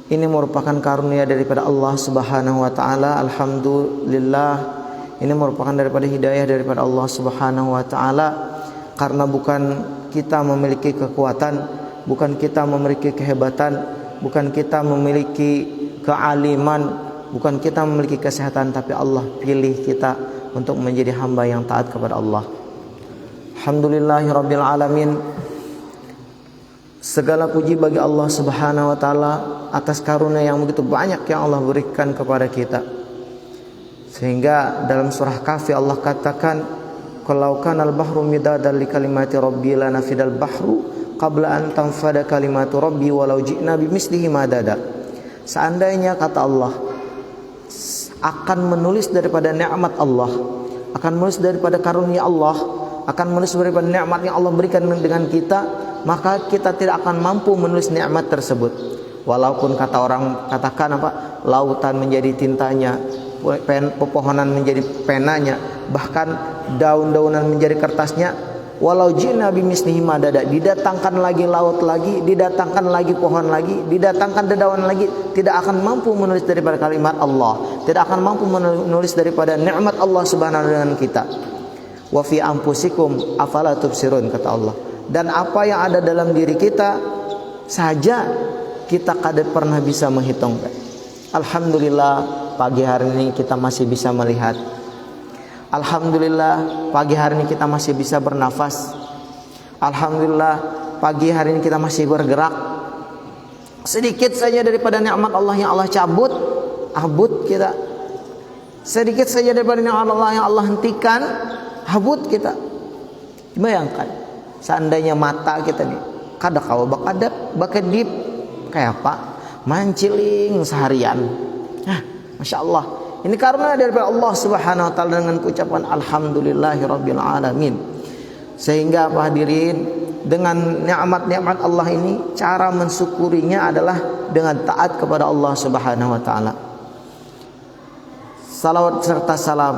Ini merupakan karunia daripada Allah Subhanahu wa taala. Alhamdulillah, ini merupakan daripada hidayah daripada Allah Subhanahu wa taala, karena bukan kita memiliki kekuatan, bukan kita memiliki kehebatan, bukan kita memiliki kealiman, bukan kita memiliki kesehatan, tapi Allah pilih kita untuk menjadi hamba yang taat kepada Allah. Alhamdulillahirabbil alamin. Segala puji bagi Allah Subhanahu wa taala atas karunia yang begitu banyak yang Allah berikan kepada kita. Sehingga dalam surah Kahfi Allah katakan, "Qalau kanal bahru midadan li kalimati rabbi lanafidal bahru qabla an tanfada kalimatu rabbi walau ji'na bimislihi madada." Seandainya, kata Allah, akan menulis daripada nikmat Allah, akan menulis daripada karunia Allah, akan menulis daripada nikmat yang Allah berikan dengan kita, maka kita tidak akan mampu menulis nikmat tersebut. Walaupun kata orang katakan lautan menjadi tintanya, pepohonan menjadi penanya, bahkan daun-daunan menjadi kertasnya, walau ji'na bimislihi madada, didatangkan lagi laut lagi, didatangkan lagi pohon lagi, didatangkan dedaunan lagi, tidak akan mampu menulis daripada kalimat Allah, tidak akan mampu menulis daripada nikmat Allah Subhanahu dengan kita. Wa fi anfusikum afala tubsirun, kata Allah. Dan apa yang ada dalam diri kita saja kita kadang pernah bisa menghitungkan. Alhamdulillah, pagi hari ini kita masih bisa melihat. Alhamdulillah, pagi hari ini kita masih bisa bernafas. Alhamdulillah, pagi hari ini kita masih bergerak. Sedikit saja daripada nikmat Allah yang Allah cabut, habut kita. Sedikit saja daripada nikmat Allah yang Allah hentikan, habut kita. Bayangkan, seandainya mata kita nih kada kawa bakadip kayak apa manciling seharian. Masya Allah, ini karena daripada Allah Subhanahu wa taala dengan ucapan alhamdulillahirabbil alamin. Sehingga hadirin, dengan nikmat-nikmat Allah ini cara mensyukurinya adalah dengan taat kepada Allah Subhanahu wa taala. Salawat serta salam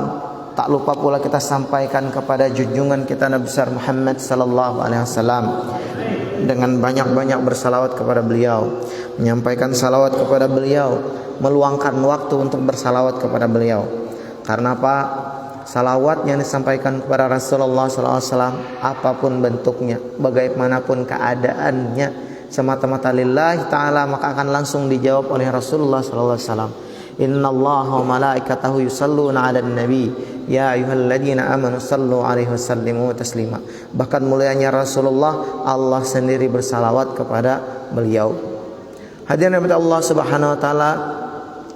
tak lupa pula kita sampaikan kepada junjungan kita Nabi besar Muhammad sallallahu alaihi wasallam, dengan banyak-banyak bersalawat kepada beliau, menyampaikan salawat kepada beliau, meluangkan waktu untuk bersalawat kepada beliau. Karena apa? Salawat yang disampaikan kepada Rasulullah sallallahu alaihi wasallam, apapun bentuknya, bagaimanapun keadaannya, semata-mata lillahi ta'ala, maka akan langsung dijawab oleh Rasulullah sallallahu alaihi wasallam. Innallaha wa malaikatahu yusalluna 'alan nabi ya ayyuhalladzina amanu sallu 'alaihi wasallimu taslima. Bahkan mulianya Rasulullah, Allah sendiri bersalawat kepada beliau. Hadirin Allah Subhanahu wa taala,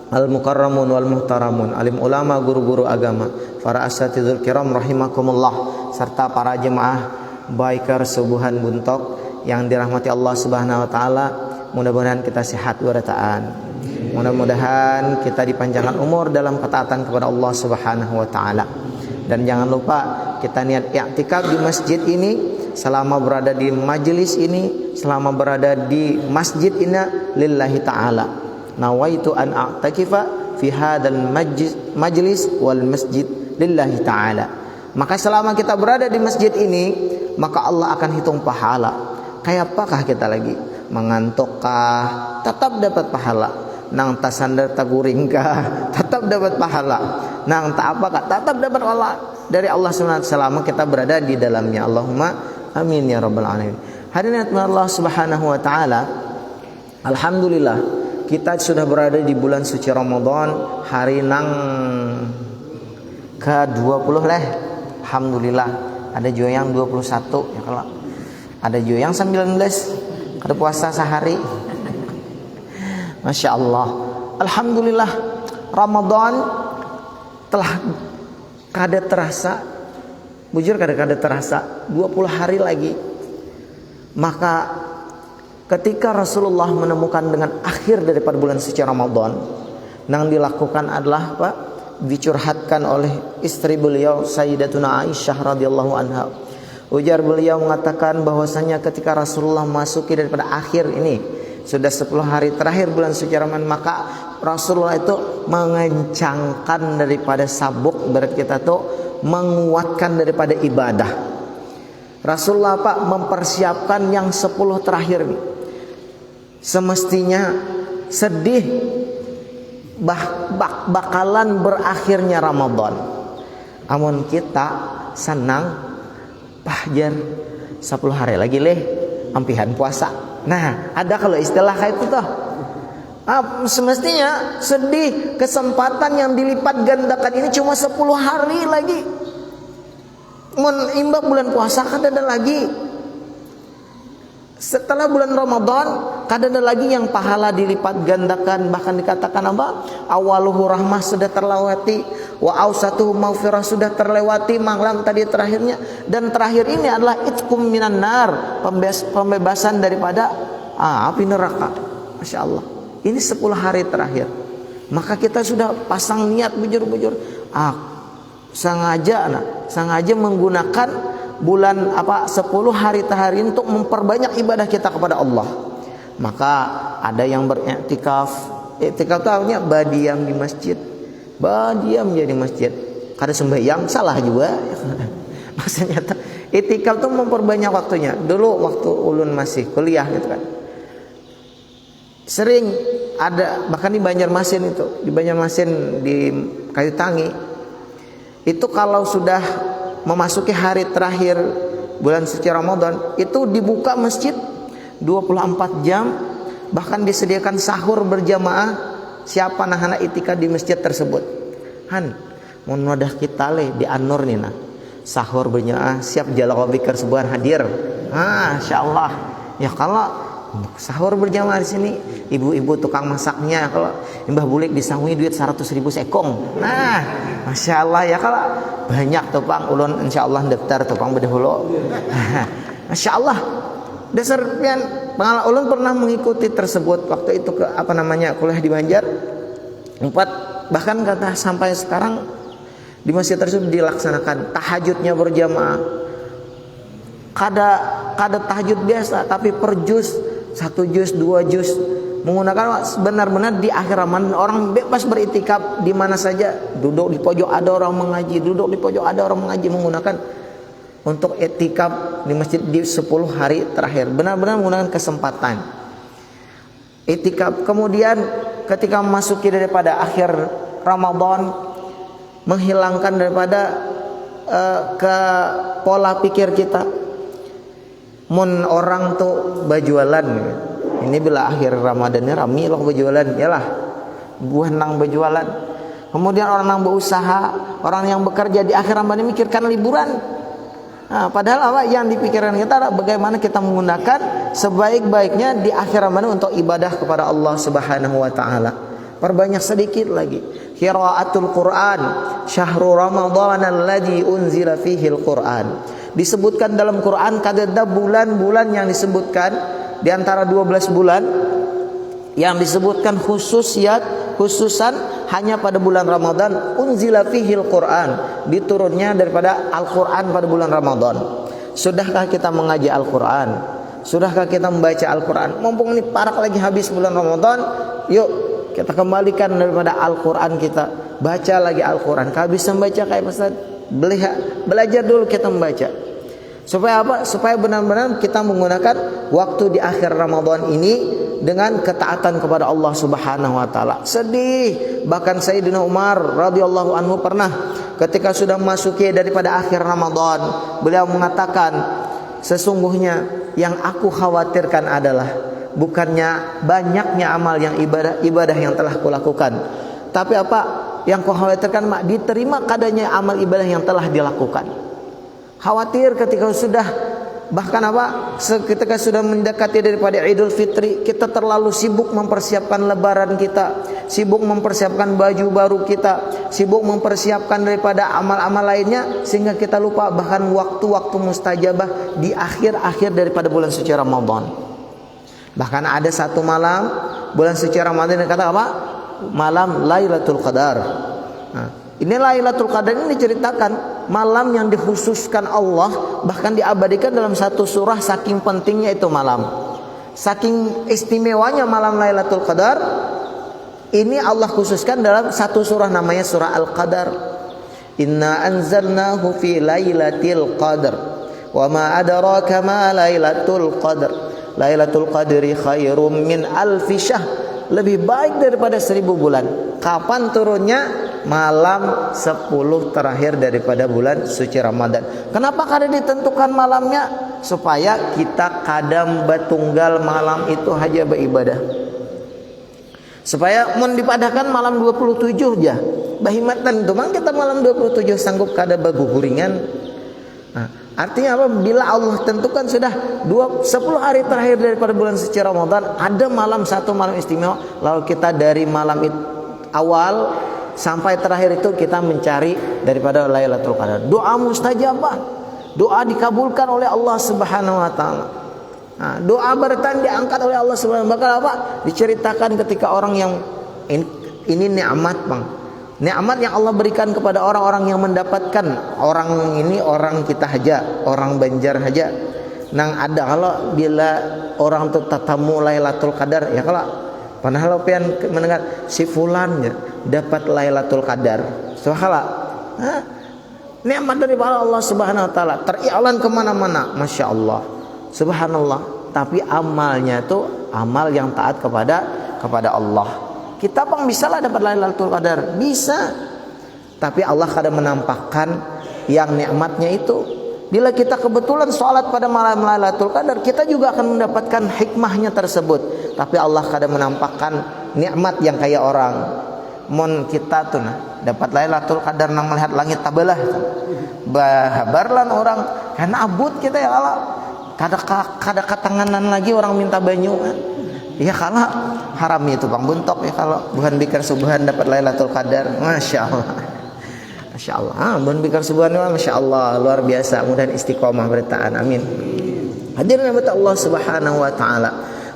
al-mukarramun wal muhtaramun, alim ulama, guru-guru agama, para asatidul kiram rahimakumullah, serta para jemaah biker Subuhan Buntok yang dirahmati Allah Subhanahu wa taala. Mudah-mudahan kita sehat warataan. Mudah-mudahan kita dipanjangkan umur dalam ketaatan kepada Allah Subhanahu wa taala. Dan jangan lupa kita niat i'tikaf di masjid ini, selama berada di majelis ini, selama berada di masjid ini lillahi ta'ala. Nawaitu an a'takifa fi hadzal majlis wal masjid lillahi ta'ala. Maka selama kita berada di masjid ini, maka Allah akan hitung pahala. Kayak apakah kita lagi? Mengantukkah? Tetap dapat pahala. Nang tasandar taguringkah? Tetap dapat pahala. Nang tak apakah? Tetap dapat pahala dari Allah SWT selama kita berada di dalamnya. Allahumma amin ya rabbal alamin. Hadirin Allah Subhanahu wa taala, alhamdulillah kita sudah berada di bulan suci Ramadan, hari nang ke-20 leh. Alhamdulillah, ada juga yang 21 ya, kalau ada juga yang 19 kada puasa sehari. Masya Allah, alhamdulillah, Ramadan telah kada terasa, bujur kada terasa 20 hari lagi. Maka ketika Rasulullah menemukan dengan akhir daripada bulan suci Ramadan, yang dilakukan adalah apa? Dicurhatkan oleh istri beliau Sayyidatuna Aisyah radhiyallahu anha. Ujar beliau mengatakan bahwasanya ketika Rasulullah masuki daripada akhir ini, sudah 10 hari terakhir bulan suci Ramadan, maka Rasulullah itu mengencangkan daripada sabuk, berarti kita tuh menguatkan daripada ibadah. Rasulullah Pak mempersiapkan yang 10 terakhir nih. Semestinya sedih bakalan berakhirnya Ramadan. Amun kita senang jar 10 hari lagi leh ampihan puasa. Nah, ada kalau istilah kayak itu toh. Semestinya sedih kesempatan yang dilipat gandakan ini cuma 10 hari lagi. Mun imbak bulan puasa kan ada lagi. Setelah bulan Ramadan kan ada lagi yang pahala dilipat gandakan, bahkan dikatakan apa? Awaluhu rahmah sudah terlewati, wa ausatuhu maghfirah sudah terlewati, malam tadi terakhirnya, dan terakhir ini adalah itqum minan nar, pembebasan daripada api neraka. Masya Allah. Ini 10 hari terakhir. Maka kita sudah pasang niat bujur-bujur. Sengaja menggunakan bulan 10 hari terakhir untuk memperbanyak ibadah kita kepada Allah. Maka ada yang beriktikaf. Iktikaf itu artinya badiam di masjid. Badiam di masjid. Kada sembahyang salah juga. Maksudnya iktikaf itu memperbanyak waktunya. Dulu waktu ulun masih kuliah gitu kan. Sering ada, bahkan di Banjarmasin itu, di Banjarmasin di Kayu Tangi. Itu kalau sudah memasuki hari terakhir bulan suci Ramadan, itu dibuka masjid 24 jam, bahkan disediakan sahur berjamaah. Siapa nahana itikaf di masjid tersebut? Mun wadah kita le di An-Nur nih nah. Sahur berjamaah, siap jalawabi kersebuan hadir. Insyaallah. Ya kalau sahur berjamaah di sini, ibu-ibu tukang masaknya kalau Mbah Bulik disangui duit 100.000 sekong. Nah, Masya Allah ya, kalau banyak topang ulun insyaallah daftar topang bedahulu. Masya Allah. Dasar pian pengalaman ulun pernah mengikuti tersebut waktu itu ke kuliah di Banjar. Bahkan kata sampai sekarang di masjid tersebut dilaksanakan tahajudnya berjamaah. Kada tahajud biasa, tapi per juz, 1 juz, 2 juz, menggunakan benar-benar di akhir Ramadan. Orang bebas beritikaf di mana saja, duduk di pojok ada orang mengaji, duduk di pojok ada orang mengaji, menggunakan untuk itikaf di masjid di 10 hari terakhir. Benar-benar menggunakan kesempatan itikaf. Kemudian ketika memasuki daripada akhir Ramadan, menghilangkan daripada ke pola pikir kita. Mun orang tuh berjualan, ini bila akhir Ramadannya rami loh berjualan, yalah buah nang berjualan. Kemudian orang yang berusaha, orang yang bekerja di akhir Ramadan mikirkan liburan. Padahal apa yang dipikirkan kita adalah bagaimana kita menggunakan sebaik-baiknya di akhir Ramadan untuk ibadah kepada Allah Subhanahu wa taala. Perbanyak sedikit lagi. Qiraatul Quran, syahrul Ramadan alladzi unzila fihi al-Quran. Disebutkan dalam Quran kadada bulan-bulan yang disebutkan di antara 12 bulan yang disebutkan khususan hanya pada bulan Ramadan, unzila fihil Quran, diturunnya daripada Al-Quran pada bulan Ramadan. Sudahkah kita mengaji Al-Quran? Sudahkah kita membaca Al-Quran? Mumpung ini parak lagi habis bulan Ramadan, yuk kita kembalikan daripada Al-Quran, kita baca lagi Al-Quran. Kalau bisa membaca kayak Ustaz, belajar dulu kita membaca. Supaya apa? Supaya benar-benar kita menggunakan waktu di akhir Ramadan ini dengan ketaatan kepada Allah Subhanahu wa taala. Sedih, bahkan Sayyidina Umar radhiyallahu anhu pernah ketika sudah memasuki daripada akhir Ramadan, beliau mengatakan, sesungguhnya yang aku khawatirkan adalah bukannya banyaknya amal yang ibadah yang telah kulakukan, tapi apa yang ku khawatirkan diterima kadanya amal ibadah yang telah dilakukan. Khawatir ketika sudah ketika sudah mendekati daripada Idul Fitri, kita terlalu sibuk mempersiapkan lebaran kita, sibuk mempersiapkan baju baru kita, sibuk mempersiapkan daripada amal-amal lainnya, sehingga kita lupa bahkan waktu-waktu mustajabah di akhir-akhir daripada bulan suci Ramadan. Bahkan ada satu malam bulan suci Ramadan yang kata apa? Malam Lailatul Qadar. Ini Lailatul Qadar ini diceritakan malam yang dikhususkan Allah, bahkan diabadikan dalam satu surah, saking pentingnya itu malam, saking istimewanya malam Lailatul Qadar ini Allah khususkan dalam satu surah namanya surah Al-Qadar. Inna anzalnahu fi lailatul qadar wa ma adraka ma lailatul qadar lailatul qadri khairum min alfi syahr lebih baik daripada 1000 bulan. Kapan turunnya? Malam 10 terakhir daripada bulan suci Ramadan. Kenapa kada ditentukan malamnya? Supaya kita kadang batunggal malam itu haja beribadah. Supaya mun dipadahkan malam 27 aja. Bahimatan itu mang kita malam 27 sanggup kada baguguringan. Nah, artinya apa? Bila Allah tentukan sudah 10 hari terakhir daripada bulan suci Ramadan, ada satu malam istimewa, lalu kita dari malam awal sampai terakhir itu kita mencari daripada Lailatul Qadar. Doa mustajabah, doa dikabulkan oleh Allah Subhanahu wa taala. Nah, doa bertahan diangkat oleh Allah Subhanahu wa taala. Bakal apa? Diceritakan ketika orang yang ini nikmat, Bang. Nikmat yang Allah berikan kepada orang-orang yang mendapatkan. Orang ini orang kita aja, orang Banjar aja. Nang ada kalau bila orang itu tatamu Lailatul Qadar ya kalau pernah lo pian mendengar si fulan ya dapat Lailatul Qadar. Subhanallah. Nikmat dari Allah Subhanahu wa taala teriklan kemana mana. Masya Allah. Subhanallah. Tapi amalnya itu amal yang taat kepada Allah. Kita bang bisa lah dapat Lailatul Qadar, bisa. Tapi Allah kadang menampakkan yang nikmatnya itu. Bila kita kebetulan sholat pada malam Lailatul Qadar, kita juga akan mendapatkan hikmahnya tersebut. Tapi Allah kadang menampakkan nikmat yang kayak orang. Mon kita tuh nah dapat Lailatul Qadar nang melihat langit tabelah. Bahabarlan orang karena abut kita ya Allah. Kada katanganan lagi orang minta banyu kan. Ya kalau haram itu bang buntok ya kalau bukan bikar subuhan dapat Lailatul Qadar. Masya Allah. Masya Allah. Bukan bikar subuhan Masya Allah luar biasa. Mudah istiqomah bertahan. Amin. Hadirin Allah Subhanahu wa taala.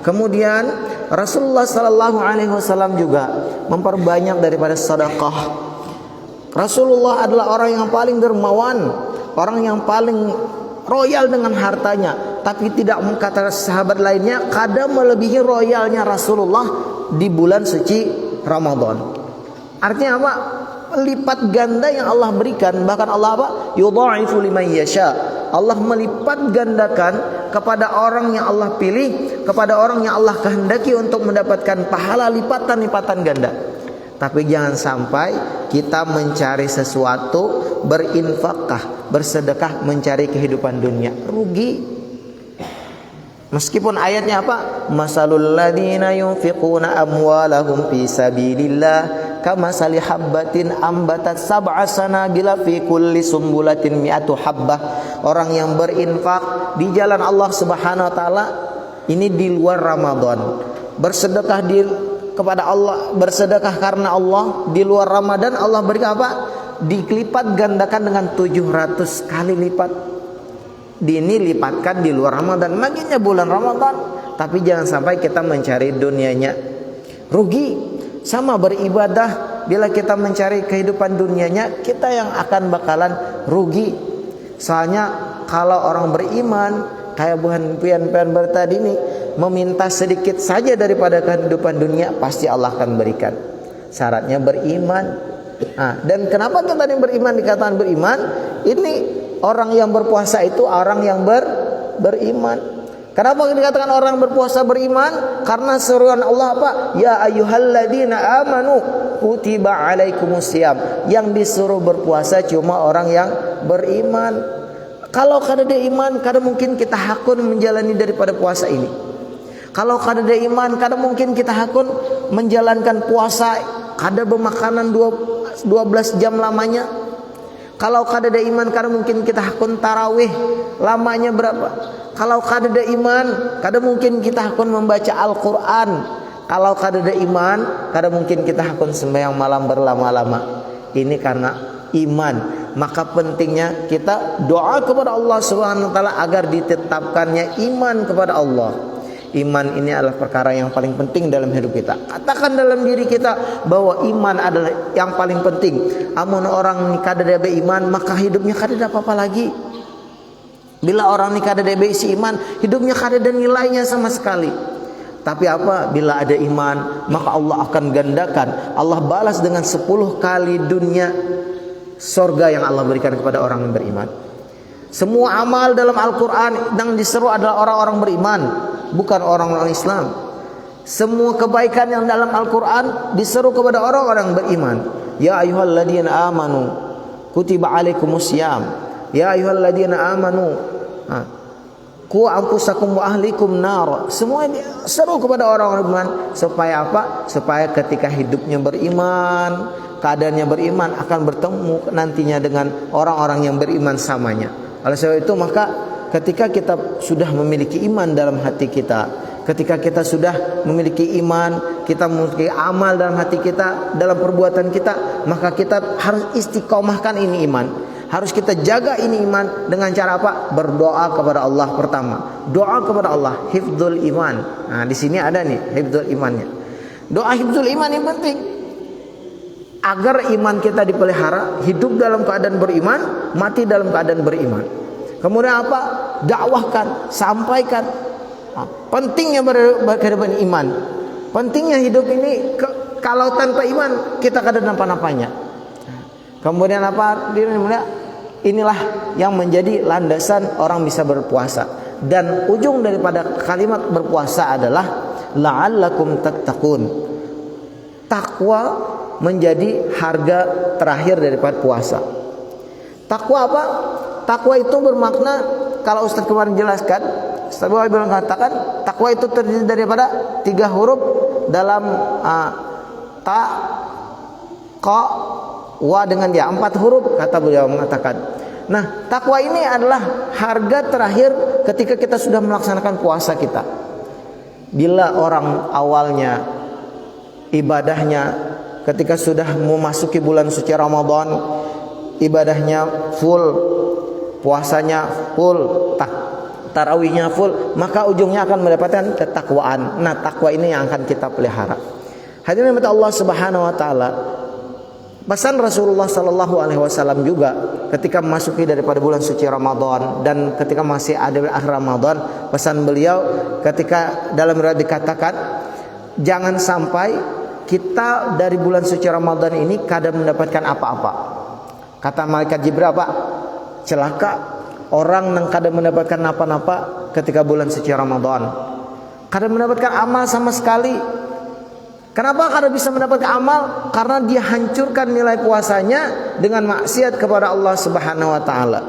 Kemudian Rasulullah sallallahu alaihi wasallam juga memperbanyak daripada sedekah. Rasulullah adalah orang yang paling dermawan, orang yang paling royal dengan hartanya. Tapi tidak kata sahabat lainnya kadang melebihi royalnya Rasulullah di bulan suci Ramadan. Artinya apa? Lipat ganda yang Allah berikan. Bahkan Allah apa? Yudha'ifu liman yasha. Allah melipat gandakan kepada orang yang Allah pilih, kepada orang yang Allah kehendaki untuk mendapatkan pahala lipatan-lipatan ganda. Tapi jangan sampai kita mencari sesuatu, berinfakah, bersedekah, mencari kehidupan dunia. Rugi. Meskipun ayatnya apa? Masalul ladzina yunfiquna amwalahum fi sabilillah kamasali habbatin ambatat sab'a sanabila fi kulli sumbulatin mi'atu habbah. Orang yang berinfak di jalan Allah Subhanahu wa taala ini di luar Ramadan. Bersedekah kepada Allah, bersedekah karena Allah di luar Ramadan, Allah berikan apa? Dilipat gandakan dengan 700 kali lipat. Ini lipatkan di luar Ramadan, maginya bulan Ramadan. Tapi jangan sampai kita mencari dunianya. Rugi. Sama beribadah, bila kita mencari kehidupan dunianya, kita yang akan bakalan rugi. Soalnya kalau orang beriman kayak buhan pian-pian bertadi ini, meminta sedikit saja daripada kehidupan dunia, pasti Allah akan berikan. Syaratnya beriman. Dan kenapa kita yang beriman dikatakan beriman? Ini orang yang berpuasa itu orang yang beriman. Kenapa dikatakan orang berpuasa beriman? Karena seruan Allah apa? Ya ayyuhalladzina amanu kutiba alaikumusiyam. Yang disuruh berpuasa cuma orang yang beriman. Kalau kada ada iman, kada mungkin kita hakun menjalani daripada puasa ini. Kalau kada ada iman, kada mungkin kita hakun menjalankan puasa kada bermakanan 12 jam lamanya. Kalau kada ada iman, kada mungkin kita hakun tarawih lamanya berapa. Kalau kada ada iman, kada mungkin kita hakun membaca Al-Quran. Kalau kada ada iman, kada mungkin kita hakun sembahyang malam berlama-lama. Ini karena iman. Maka pentingnya kita doa kepada Allah Subhanahu wa taala agar ditetapkannya iman kepada Allah. Iman ini adalah perkara yang paling penting dalam hidup kita. Katakan dalam diri kita bahwa iman adalah yang paling penting. Amun orang ni kada ada iman, maka hidupnya kada ada apa-apa lagi. Bila orang ni kada ada isi iman, hidupnya kada ada nilainya sama sekali. Tapi apa? Bila ada iman, maka Allah akan gandakan. Allah balas dengan 10 kali dunia surga yang Allah berikan kepada orang yang beriman. Semua amal dalam Al-Quran yang diseru adalah orang-orang beriman, bukan orang-orang Islam. Semua kebaikan yang dalam Al-Quran diseru kepada orang-orang beriman. Ya ayyuhalladzina amanu kutiba alaikumusiyam. Ya ayyuhalladzina amanu qu anfusakum wa ahlikum nar. Semua seru kepada orang-orang beriman. Supaya apa? Supaya ketika hidupnya beriman, keadaannya beriman, akan bertemu nantinya dengan orang-orang yang beriman samanya. Oleh sebab itu maka ketika kita sudah memiliki iman dalam hati kita, ketika kita sudah memiliki iman, kita memiliki amal dalam hati kita, dalam perbuatan kita, maka kita harus istiqomahkan ini iman. Harus kita jaga ini iman dengan cara apa? Berdoa kepada Allah pertama. Doa kepada Allah, hifdzul iman. Nah, di sini ada nih hifdzul imannya. Doa hifdzul iman yang penting. Agar iman kita dipelihara, hidup dalam keadaan beriman, mati dalam keadaan beriman. Kemudian apa? Dakwahkan, sampaikan. Pentingnya berkehidupan iman. Pentingnya hidup ini kalau tanpa iman kita kada nampak-nampaknya. Kemudian apa? Inilah yang menjadi landasan orang bisa berpuasa. Dan ujung daripada kalimat berpuasa adalah la'allakum tattaqun. Takwa menjadi harga terakhir daripada puasa. Takwa apa? Takwa itu bermakna, kalau Ustaz kemarin jelaskan, Ustaz Bawa mengatakan takwa itu terdiri daripada 3 huruf dalam ta, qa, wa dengan dia, 4 huruf kata beliau mengatakan. Nah, takwa ini adalah harga terakhir ketika kita sudah melaksanakan puasa kita. Bila orang awalnya ibadahnya ketika sudah memasuki bulan suci Ramadan, ibadahnya full, puasanya full, tarawihnya full, maka ujungnya akan mendapatkan ketakwaan. Nah, takwa ini yang akan kita pelihara. Hadirin Allah Subhanahu wa taala. Pesan Rasulullah sallallahu alaihi wasallam juga ketika memasuki daripada bulan suci Ramadan dan ketika masih ada akhir Ramadan, pesan beliau ketika dalam riwayat dikatakan, jangan sampai kita dari bulan suci Ramadan ini kadang mendapatkan apa-apa. Kata malaikat Jibril apa? Celaka orang yang kadang mendapatkan apa-apa ketika bulan suci Ramadan. Kadang mendapatkan amal sama sekali. Kenapa kadang bisa mendapatkan amal? Karena dia hancurkan nilai puasanya dengan maksiat kepada Allah Subhanahu wa taala.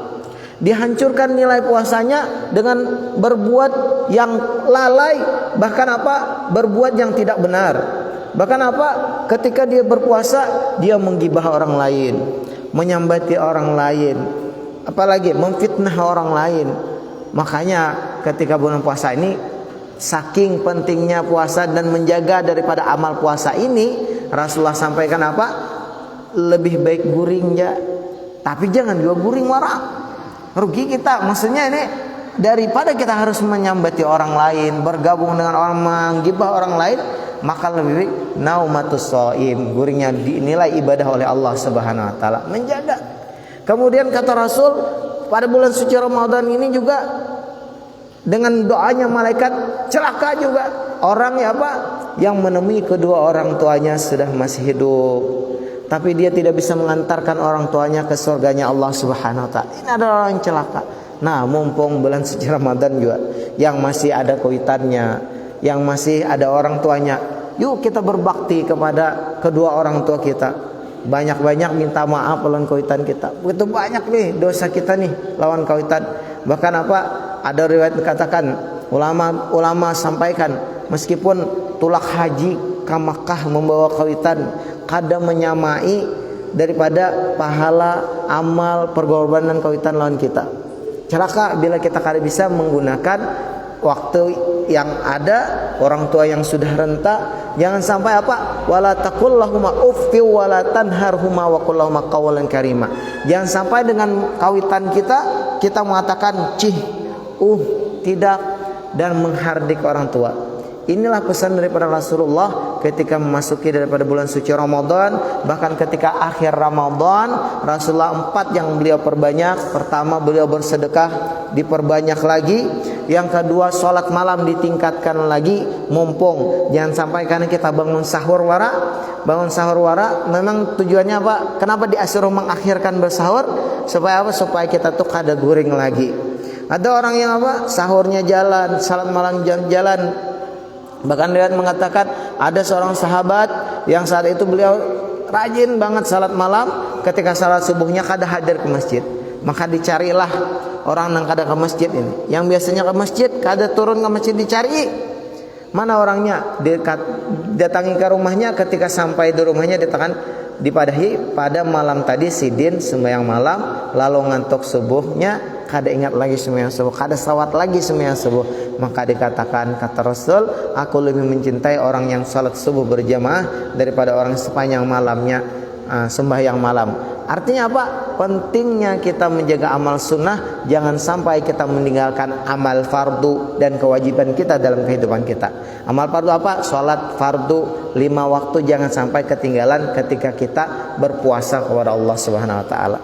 Dia hancurkan nilai puasanya dengan berbuat yang lalai, bahkan apa? Berbuat yang tidak benar. Bahkan apa? Ketika dia berpuasa, dia menggibah orang lain, menyambati orang lain, apalagi memfitnah orang lain. Makanya ketika bulan puasa ini, saking pentingnya puasa dan menjaga daripada amal puasa ini, Rasulullah sampaikan apa? Lebih baik guring ya, tapi jangan juga guring warak. Rugi kita. Maksudnya ini daripada kita harus menyambati orang lain, bergabung dengan orang, menggibah orang lain, maka lebih baik naumatus shaim, guringnya dinilai ibadah oleh Allah Subhanahu wa taala, menjaga. Kemudian kata Rasul, pada bulan suci Ramadan ini juga dengan doanya malaikat, celaka juga orang yang apa? Yang menemui kedua orang tuanya sudah masih hidup, tapi dia tidak bisa mengantarkan orang tuanya ke surganya Allah Subhanahu wa taala. Ini adalah orang yang celaka. Nah, mumpung bulan suci Ramadan juga yang masih ada kaitannya, yang masih ada orang tuanya, yuk kita berbakti kepada kedua orang tua kita. Banyak-banyak minta maaf lawan kaitan kita. Begitu banyak nih dosa kita nih lawan kaitan. Bahkan apa? Ada riwayat dikatakan, ulama sampaikan, meskipun tulak haji ke Makkah membawa kaitan, kadang menyamai daripada pahala amal pergorbanan kaitan lawan kita. Celaka bila kita kada bisa menggunakan waktu yang ada, orang tua yang sudah renta. Jangan sampai apa? Wala taqul lahuma uffi wala tanharhuma wa qul lahuma qawlan karima. Jangan sampai dengan kawitan kita mengatakan cih, tidak, dan menghardik orang tua. Inilah pesan daripada Rasulullah ketika memasuki daripada bulan suci Ramadan. Bahkan ketika akhir Ramadan, Rasulullah 4 yang beliau perbanyak. Pertama, beliau bersedekah, diperbanyak lagi. Yang kedua, sholat malam ditingkatkan lagi, mumpung. Jangan sampai karena kita bangun sahur wara. Memang tujuannya apa? Kenapa disuruh mengakhirkan bersahur? Supaya apa? Supaya kita tuh kada guring lagi. Ada orang yang apa? Sahurnya jalan, salat malam jalan, Bahkan riwayat mengatakan ada seorang sahabat yang saat itu beliau rajin banget salat malam, ketika salat subuhnya kada hadir ke masjid. Maka dicarilah orang yang kada ke masjid ini. Yang biasanya ke masjid kada turun ke masjid, dicari. Mana orangnya? Datangi ke rumahnya, ketika sampai di rumahnya dipadahi pada malam tadi sidin sembahyang malam, lalu ngantuk subuhnya kada ingat lagi sembahyang subuh, kada sawat lagi sembahyang subuh. Maka dikatakan, kata Rasul, aku lebih mencintai orang yang salat subuh berjamaah daripada orang sepanjang malamnya sembahyang malam. Artinya apa? Pentingnya kita menjaga amal sunnah, jangan sampai kita meninggalkan amal fardu dan kewajiban kita dalam kehidupan kita. Amal fardu apa? Salat fardu 5 waktu jangan sampai ketinggalan ketika kita berpuasa kepada Allah Subhanahu wa taala.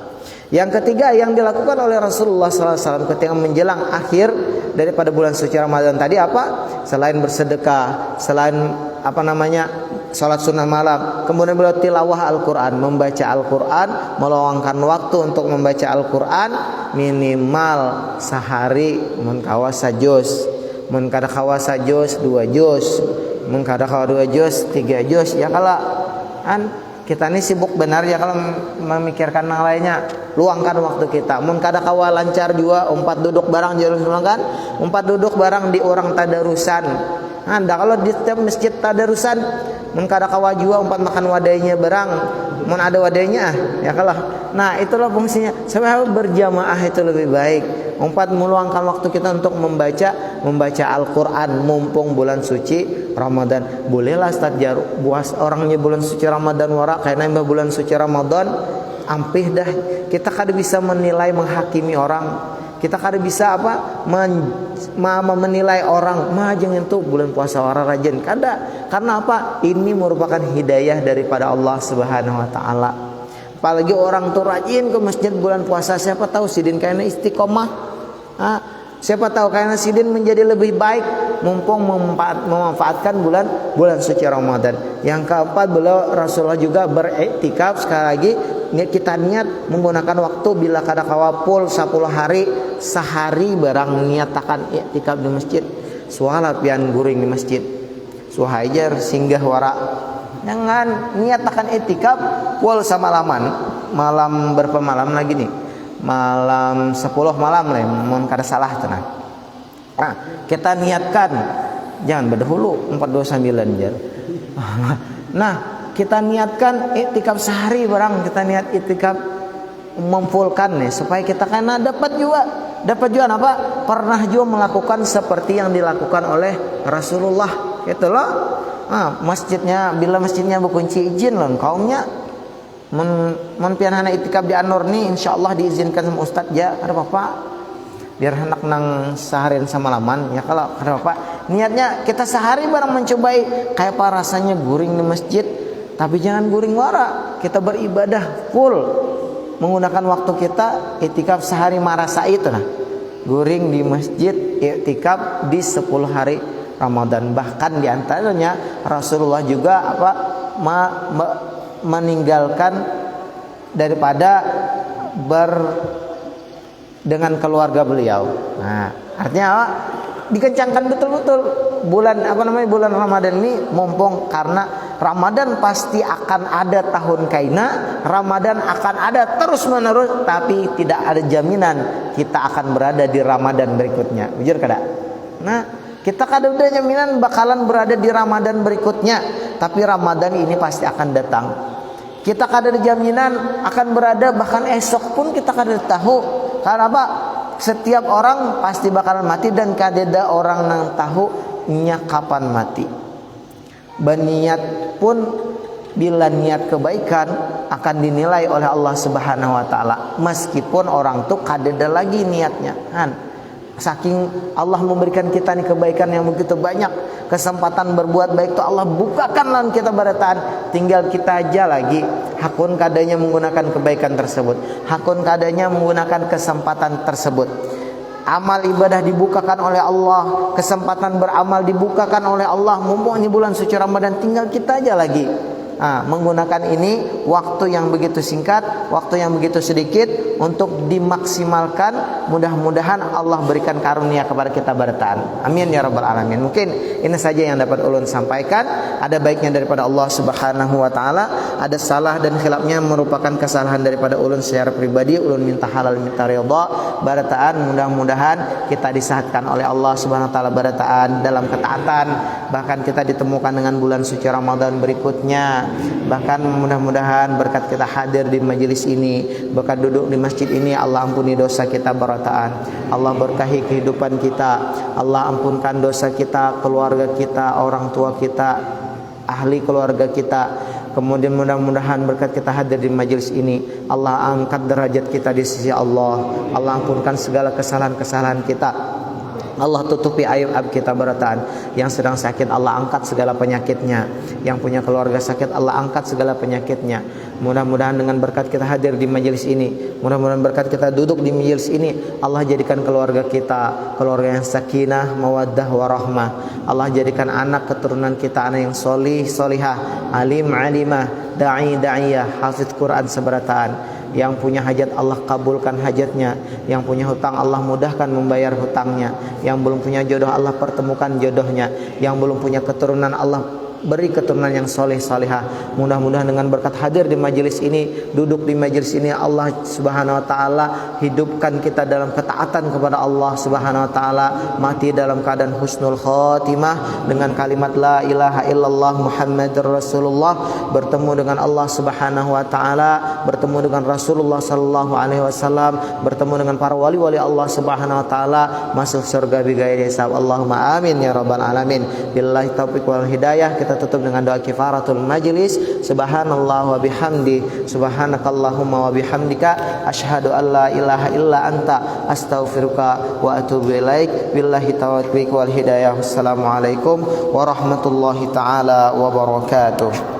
Yang ketiga yang dilakukan oleh Rasulullah SAW ketika menjelang akhir daripada bulan suci Ramadan tadi apa? Selain bersedekah, selain salat sunnah malam, kemudian beliau tilawah Al-Quran, membaca Al-Quran, meluangkan waktu untuk membaca Al-Quran minimal sehari mun sajus, mun kada kawa sajus 2 juz, mun kada kawa 2 juz 3 juz. Ya kalau kita ini sibuk benar ya kalau memikirkan yang lainnya, luangkan waktu kita. Mun kada kawa lancar juga umpat duduk barang jalur kan, umpat duduk barang di orang tadarusan. Anda kalau di setiap masjid tadarusan, mun kada kawa juga umpat makan wadainya barang, mun ada wadainya ya kalah. Nah itulah fungsinya. Sebab berjamaah itu lebih baik. Umpat meluangkan waktu kita untuk membaca Al-Quran mumpung bulan suci Ramadan. Bolehlah Ustaz Jaru buas orangnya bulan suci Ramadan warak karena bulan suci Ramadan ampih dah. Kita kada bisa menilai menghakimi orang. Kita kada bisa menilai orang jangan tuh bulan puasa wara rajin. Kada. Karena apa? Ini merupakan hidayah daripada Allah Subhanahu wa taala. Apalagi orang tuh rajin ke masjid bulan puasa, siapa tahu sidin kayaknya istiqomah. Siapa tahu karena sidin menjadi lebih baik mumpung memanfaatkan bulan suci Ramadan. Yang keempat, beliau Rasulullah juga beriktikaf. Sekali lagi kita niat menggunakan waktu bila kada kawapul 10 hari sehari barang niatakan iktikaf di masjid. Sualat pian guring di masjid. Suhajar singgah wara. Jangan niatakan iktikaf pul samalaman, malam berapa malam lagi nih? Malam 10 malam lah, mohon kada salah tenang. Kita niatkan jangan berdahulu 429 jar. Nah, kita niatkan iktikaf sehari barang, kita niat iktikaf memfullkan nih supaya kita karena dapat juga apa? Pernah juga melakukan seperti yang dilakukan oleh Rasulullah gitu loh. Masjidnya bila masjidnya berkunci izin loh kaumnya. Mun pian hana itikaf di An-Nur nih insyaallah diizinkan sama ustaz ya, ada apa-apa. Biar hendak nang seharian samalaman ya kalau ada apa. Niatnya kita sehari bareng mencobai kayak apa rasanya guring di masjid, tapi jangan guring wara. Kita beribadah full menggunakan waktu kita itikaf sehari marasa itu nah. Guring di masjid itikaf di 10 hari Ramadan. Bahkan di antaranya Rasulullah juga meninggalkan daripada dengan keluarga beliau. Nah, artinya apa? Dikencangkan betul-betul bulan Ramadan ini mumpung karena Ramadan pasti akan ada tahun kaina, Ramadan akan ada terus-menerus, tapi tidak ada jaminan kita akan berada di Ramadan berikutnya. Jujur kada? Nah, kita kada ada jaminan bakalan berada di Ramadan berikutnya, tapi Ramadan ini pasti akan datang. Kita kada ada jaminan akan berada bahkan esok pun kita kada tahu. Karena apa? Setiap orang pasti bakalan mati dan kada ada orang yang tahu nya kapan mati. Berniat pun bila niat kebaikan akan dinilai oleh Allah Subhanahu wa taala meskipun orang tuh kada ada lagi niatnya kan. Saking Allah memberikan kita nih kebaikan yang begitu banyak, kesempatan berbuat baik tuh Allah bukakan lawan kita barataan, tinggal kita aja lagi hakun kadanya menggunakan kebaikan tersebut, hakun kadanya menggunakan kesempatan tersebut. Amal ibadah dibukakan oleh Allah, kesempatan beramal dibukakan oleh Allah. Mumpung ini bulan suci Ramadan, tinggal kita aja lagi Menggunakan ini waktu yang begitu singkat, waktu yang begitu sedikit untuk dimaksimalkan. Mudah-mudahan Allah berikan karunia kepada kita bertahan. Amin ya rabbal alamin. Mungkin ini saja yang dapat ulun sampaikan. Ada baiknya daripada Allah Subhanahu wa taala, ada salah dan khilafnya merupakan kesalahan daripada ulun secara pribadi. Ulun minta halal minta ridha barataan. Mudah-mudahan kita disehatkan oleh Allah Subhanahu wa taala barataan dalam ketaatan, bahkan kita ditemukan dengan bulan suci Ramadan berikutnya. Bahkan mudah-mudahan berkat kita hadir di majelis ini, berkat duduk di masjid ini, Allah ampuni dosa kita barataan. Allah berkahi kehidupan kita, Allah ampunkan dosa kita, keluarga kita, orang tua kita, ahli keluarga kita. Kemudian mudah-mudahan berkat kita hadir di majelis ini, Allah angkat derajat kita di sisi Allah. Allah ampunkan segala kesalahan-kesalahan kita. Allah tutupi aib-aib kita barataan. Yang sedang sakit Allah angkat segala penyakitnya. Yang punya keluarga sakit Allah angkat segala penyakitnya. Mudah-mudahan dengan berkat kita hadir di majelis ini, mudah-mudahan berkat kita duduk di majelis ini, Allah jadikan keluarga kita keluarga yang sakinah, mawaddah, warahmah. Allah jadikan anak keturunan kita anak yang solih, solihah, alim, alimah, da'i, da'iyah, hafidz Quran seberataan. Yang punya hajat Allah kabulkan hajatnya. Yang punya hutang Allah mudahkan membayar hutangnya. Yang belum punya jodoh Allah pertemukan jodohnya. Yang belum punya keturunan Allah beri keturunan yang soleh salihah. Mudah-mudahan dengan berkat hadir di majelis ini, duduk di majelis ini, Allah Subhanahu wa taala hidupkan kita dalam ketaatan kepada Allah Subhanahu wa taala, mati dalam keadaan husnul khatimah dengan kalimat la ilaha illallah Muhammadur Rasulullah, bertemu dengan Allah Subhanahu wa taala, bertemu dengan Rasulullah sallallahu alaihi wasallam, bertemu dengan para wali-wali Allah Subhanahu wa taala, masuk surga bighairi hisab. Allahumma amin ya rabbal alamin. Billahi taufiq wal hidayah. Kita tutup dengan doa kifaratul majlis. Subhanallah wa bihamdi, subhanakallahumma wa bihamdika, asyhadu an la ilaha illa anta, astaghfiruka wa atubu ilaik. Billahi taufiq wal hidayah. Wassalamualaikum warahmatullahi taala wabarakatuh.